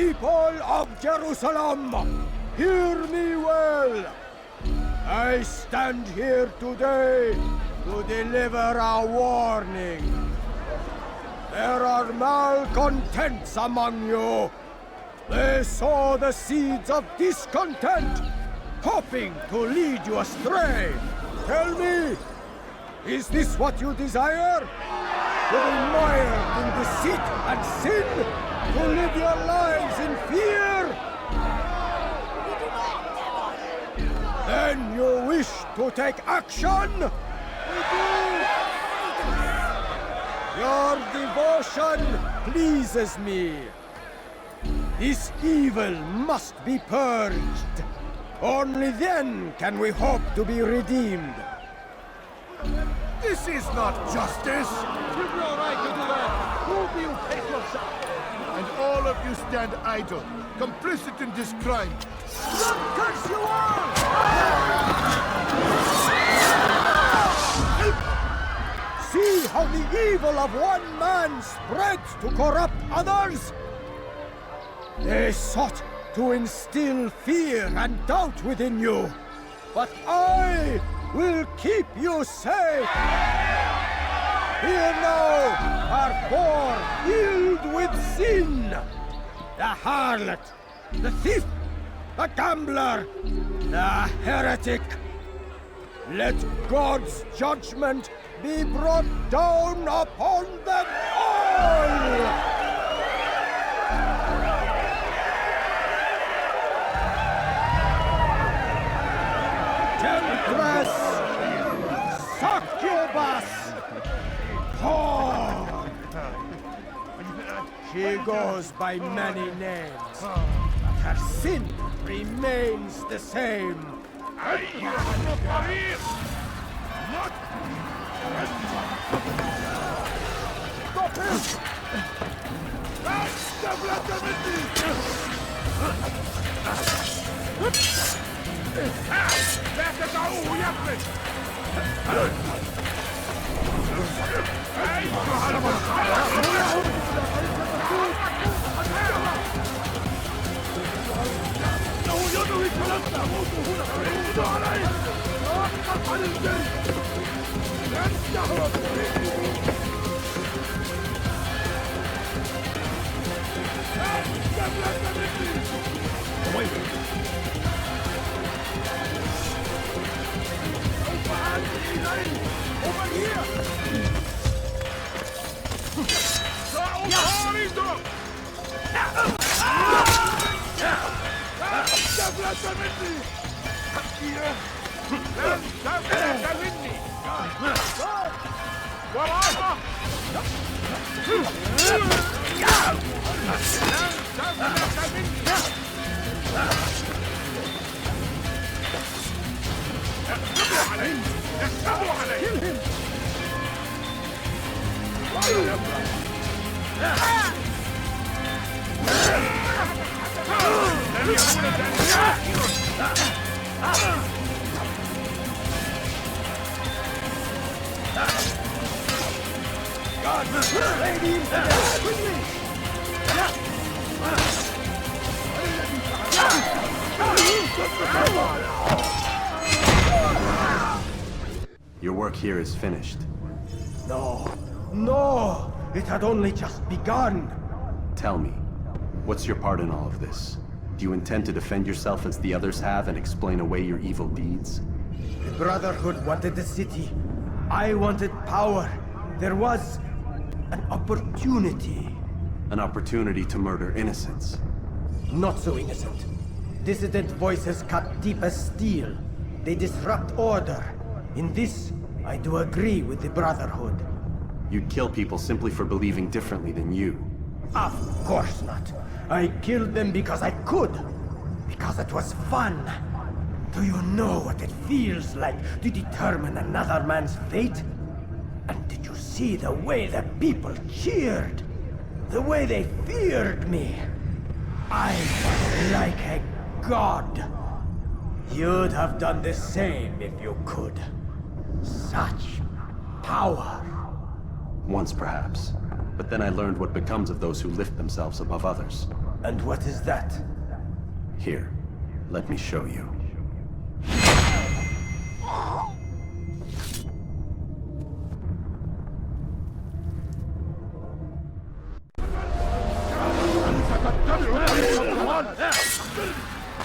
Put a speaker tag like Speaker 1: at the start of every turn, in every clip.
Speaker 1: People of Jerusalem, hear me well. I stand here today to deliver a warning. There are malcontents among you. They sow the seeds of discontent, hoping to lead you astray. Tell me, is this what you desire? To be mired in deceit and sin? To live your lives in fear? Then you wish to take action? We do! Your devotion pleases me. This evil must be purged. Only then can we hope to be redeemed.
Speaker 2: This is not justice!
Speaker 3: You've no right to do that! Who do you take yourself?
Speaker 2: And all of you stand idle, complicit in this crime.
Speaker 1: Curse you all! See how the evil of one man spreads to corrupt others? They sought to instill fear and doubt within you, but I will keep you safe. Here now are four filled with sin. The harlot, the thief, the gambler, the heretic. Let God's judgment be brought down upon them all! Temptress, succubus, whore. She goes by many names, but her sin remains the same. Stop him!
Speaker 2: لا تدعوه يفلت! إنه يدعو فلن تموتوا هنا! ردوا عليه! توقف عن الجري! لن تهرب! Over here!
Speaker 4: Your work here is finished.
Speaker 1: No, no! It had only just begun.
Speaker 4: Tell me, what's your part in all of this? Do you intend to defend yourself as the others have and explain away your evil deeds?
Speaker 1: The Brotherhood wanted the city. I wanted power. There was an opportunity.
Speaker 4: An opportunity to murder innocents.
Speaker 1: Not so innocent. Dissident voices cut deep as steel. They disrupt order. In this, I do agree with the Brotherhood.
Speaker 4: You'd kill people simply for believing differently than you.
Speaker 1: Of course not. I killed them because I could. Because it was fun. Do you know what it feels like to determine another man's fate? And did you see the way the people cheered? The way they feared me? I was like a god. You'd have done the same if you could. Such power.
Speaker 4: Once, perhaps. But then I learned what becomes of those who lift themselves above others.
Speaker 1: And what is that?
Speaker 4: Here, let me show you.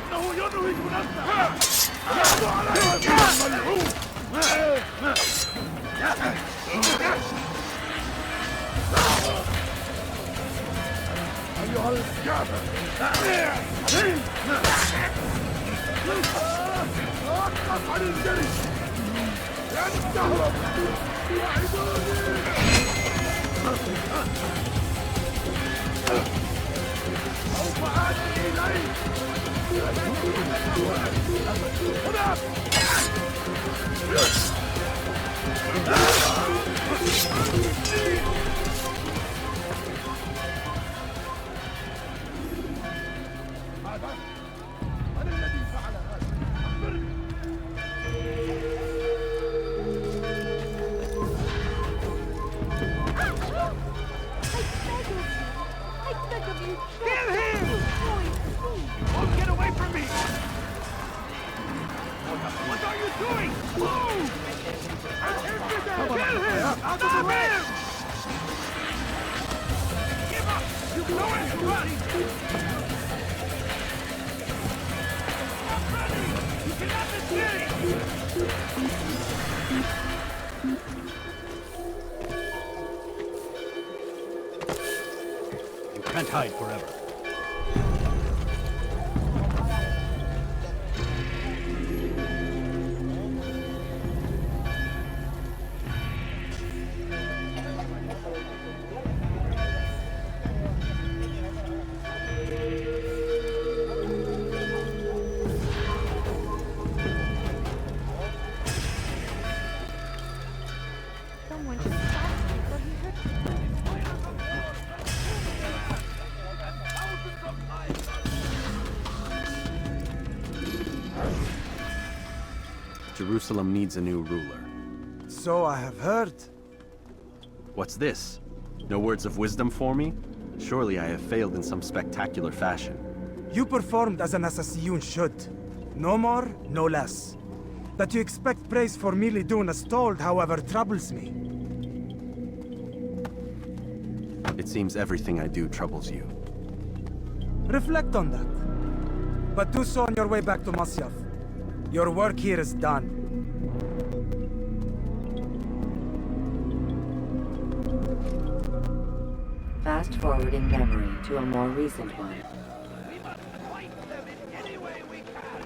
Speaker 2: إنه ينوي المنفع. يأخذ على الملعون. أيها الجابر. توقف عن الجري. لن تهرب. وعدوني. سوف آتي إليك. من الذي فعل هذا؟ أخبرني.
Speaker 5: I beg of you.
Speaker 2: Kill him! Don't get away from me! What are you doing? Move! Kill him! Stop him! Give up! You know it! Run! Stop running! You cannot escape!
Speaker 3: You can't hide forever.
Speaker 5: Someone should stop him before he hurts
Speaker 4: Jerusalem needs a new ruler.
Speaker 1: So I have heard.
Speaker 4: What's this? No words of wisdom for me? Surely I have failed in some spectacular fashion.
Speaker 6: You performed as an assassin should. No more, no less. That you expect praise for merely doing as told, however, troubles me.
Speaker 4: It seems everything I do troubles you.
Speaker 6: Reflect on that. But do so on your way back to Masyaf. Your work here is done.
Speaker 7: Fast-forwarding memory to a more recent one.
Speaker 2: We must fight them in any way we can.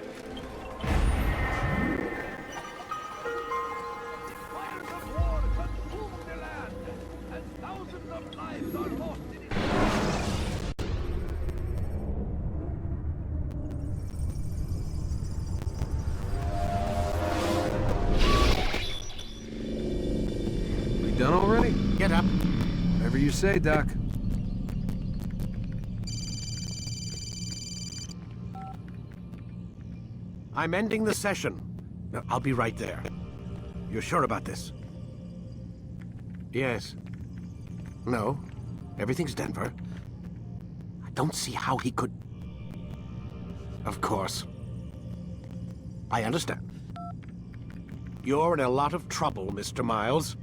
Speaker 2: Fires of war consume the land, and thousands of lives are lost in it.
Speaker 8: We done already?
Speaker 3: Get up.
Speaker 8: Whatever you say, Doc.
Speaker 3: I'm ending the session. I'll be right there. You're sure about this? Yes. No. Everything's Denver. I don't see how he could... Of course. I understand. You're in a lot of trouble, Mr. Miles.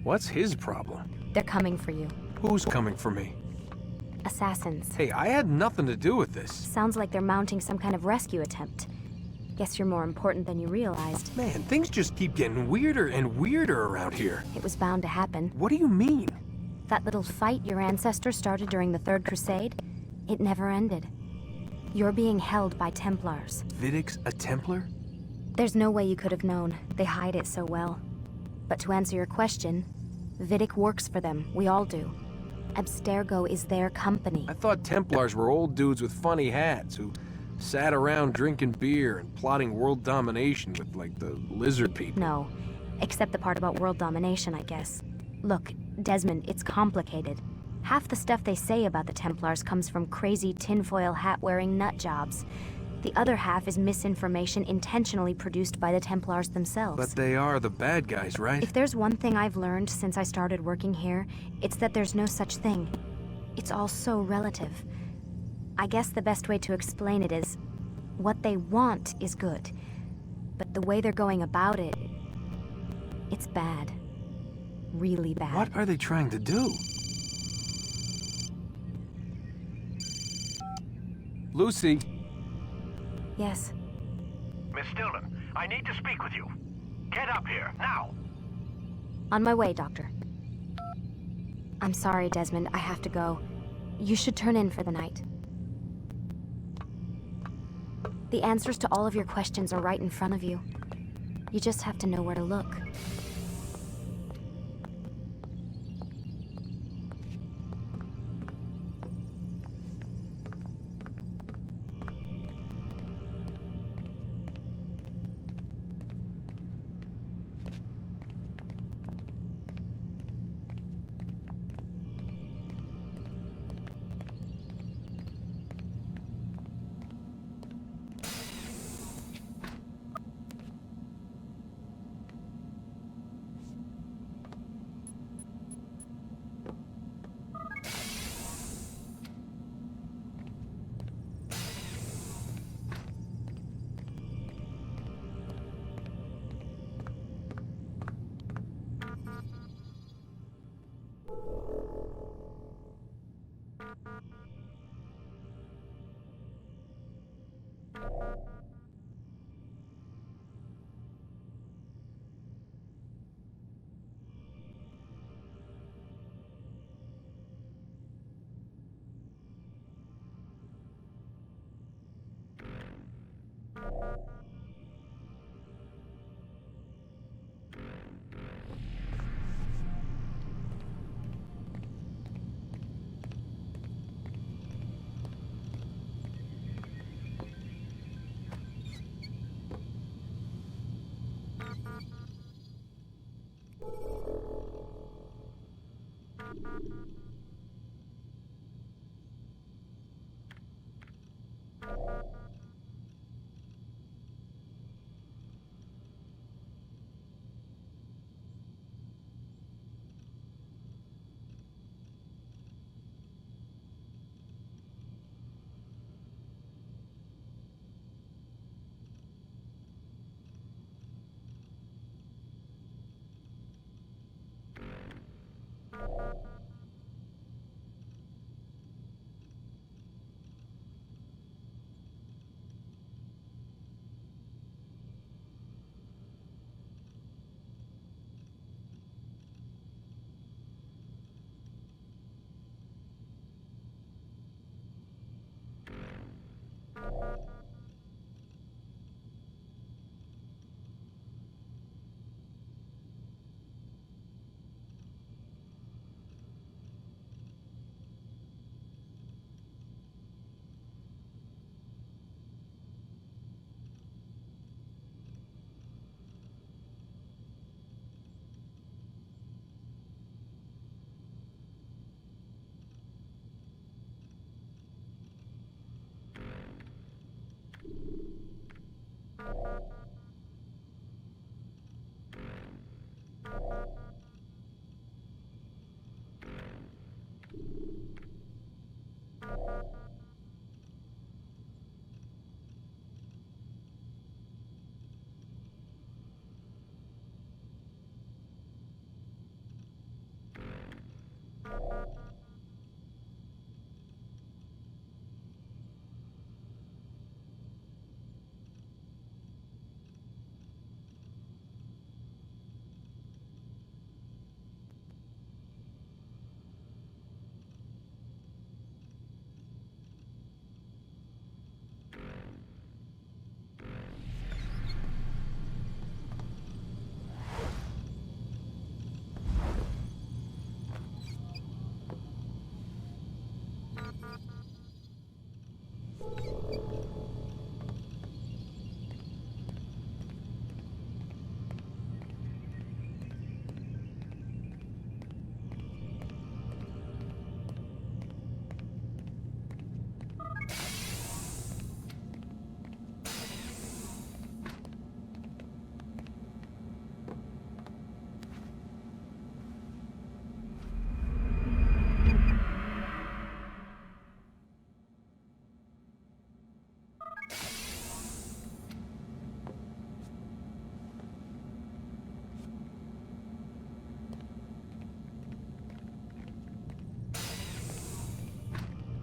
Speaker 8: What's his problem?
Speaker 5: They're coming for you.
Speaker 8: Who's coming for me?
Speaker 5: Assassins.
Speaker 8: Hey, I had nothing to do with this.
Speaker 5: Sounds like they're mounting some kind of rescue attempt. Guess you're more important than you realized.
Speaker 8: Man, things just keep getting weirder and weirder around here.
Speaker 5: It was bound to happen.
Speaker 8: What do you mean?
Speaker 5: That little fight your ancestor started during the Third Crusade, it never ended. You're being held by Templars.
Speaker 8: Vidic's a Templar?
Speaker 5: There's no way you could have known. They hide it so well. But to answer your question, Vidic works for them. We all do. Abstergo is their company.
Speaker 8: I thought Templars were old dudes with funny hats who sat around drinking beer and plotting world domination with, like, the lizard people.
Speaker 5: No, except the part about world domination, I guess. Look, Desmond, it's complicated. Half the stuff they say about the Templars comes from crazy tinfoil hat-wearing nut jobs. The other half is misinformation intentionally produced by the Templars themselves.
Speaker 8: But they are the bad guys, right?
Speaker 5: If there's one thing I've learned since I started working here, it's that there's no such thing. It's all so relative. I guess the best way to explain it is, what they want is good, but the way they're going about it, it's bad. Really bad.
Speaker 8: What are they trying to do? Lucy?
Speaker 5: Yes.
Speaker 9: Miss Stillman, I need to speak with you. Get up here, now!
Speaker 5: On my way, Doctor. I'm sorry, Desmond, I have to go. You should turn in for the night. The answers to all of your questions are right in front of you. You just have to know where to look.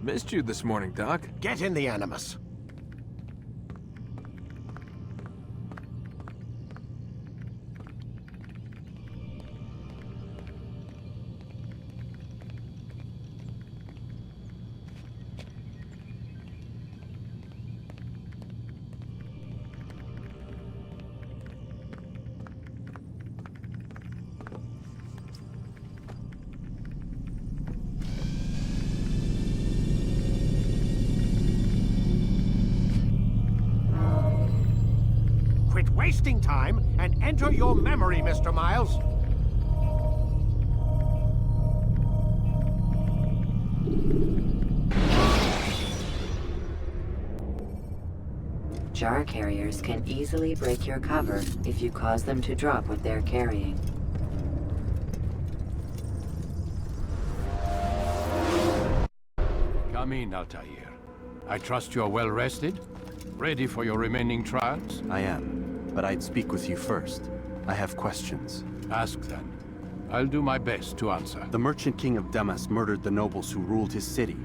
Speaker 8: Missed you this morning, Doc.
Speaker 3: Get in the Animus. Quit wasting time and enter your memory, Mr. Miles.
Speaker 7: Jar carriers can easily break your cover if you cause them to drop what they're carrying.
Speaker 2: Come in, Altair. I trust you're well rested? Ready for your remaining trials?
Speaker 4: I am. But I'd speak with you first. I have questions.
Speaker 2: Ask then. I'll do my best to answer.
Speaker 4: The merchant king of Damas murdered the nobles who ruled his city.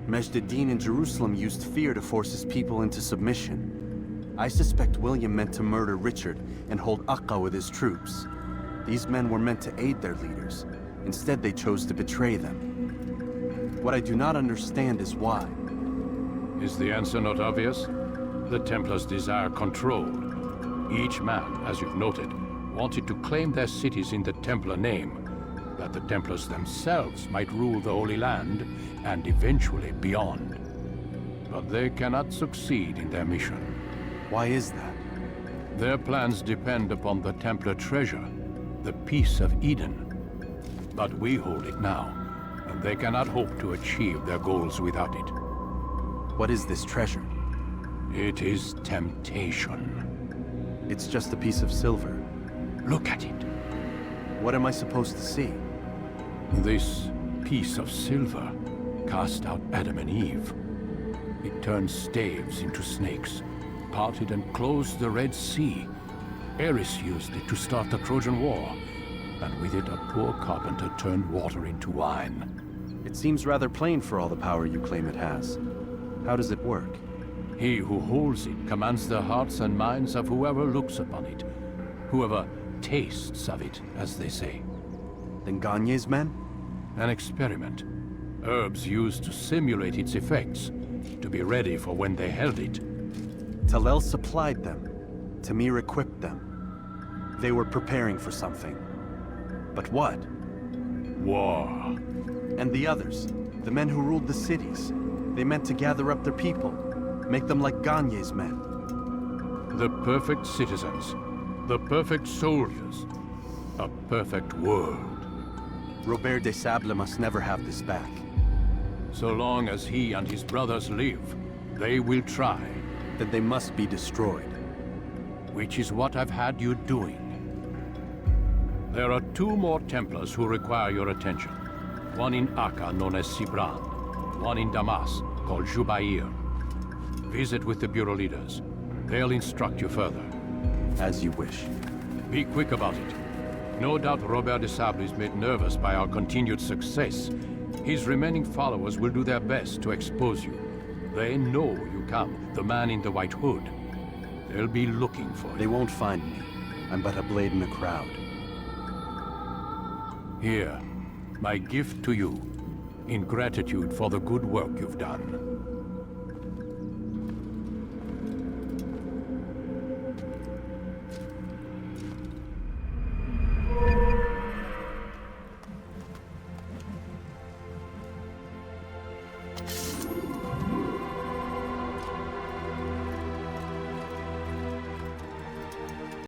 Speaker 4: Majd Addin in Jerusalem used fear to force his people into submission. I suspect William meant to murder Richard and hold Akka with his troops. These men were meant to aid their leaders. Instead, they chose to betray them. What I do not understand is why.
Speaker 2: Is the answer not obvious? The Templars desire control. Each man, as you've noted, wanted to claim their cities in the Templar name, that the Templars themselves might rule the Holy Land, and eventually beyond. But they cannot succeed in their mission.
Speaker 4: Why is that?
Speaker 2: Their plans depend upon the Templar treasure, the Peace of Eden. But we hold it now, and they cannot hope to achieve their goals without it.
Speaker 4: What is this treasure?
Speaker 2: It is temptation.
Speaker 4: It's just a piece of silver.
Speaker 2: Look at it.
Speaker 4: What am I supposed to see?
Speaker 2: This piece of silver cast out Adam and Eve. It turned staves into snakes, parted and closed the Red Sea. Ares used it to start the Trojan War, and with it a poor carpenter turned water into wine.
Speaker 4: It seems rather plain for all the power you claim it has. How does it work?
Speaker 2: He who holds it commands the hearts and minds of whoever looks upon it, whoever tastes of it, as they say.
Speaker 4: Then Gagne's men?
Speaker 2: An experiment. Herbs used to simulate its effects, to be ready for when they held it.
Speaker 4: Talel supplied them. Tamir equipped them. They were preparing for something. But what?
Speaker 2: War.
Speaker 4: And the others, the men who ruled the cities, they meant to gather up their people, make them like Gagne's men.
Speaker 2: The perfect citizens, the perfect soldiers, a perfect world.
Speaker 4: Robert de Sable must never have this back.
Speaker 2: So long as he and his brothers live, they will try.
Speaker 4: Then they must be destroyed.
Speaker 2: Which is what I've had you doing. There are 2 more Templars who require your attention. One in Akka, known as Sibran. One in Damas, called Jubair. Visit with the Bureau leaders. They'll instruct you further.
Speaker 4: As you wish.
Speaker 2: Be quick about it. No doubt Robert de Sable is made nervous by our continued success. His remaining followers will do their best to expose you. They know you come, the man in the white hood. They'll be looking for you.
Speaker 4: They won't find me. I'm but a blade in the crowd.
Speaker 2: Here, my gift to you, in gratitude for the good work you've done.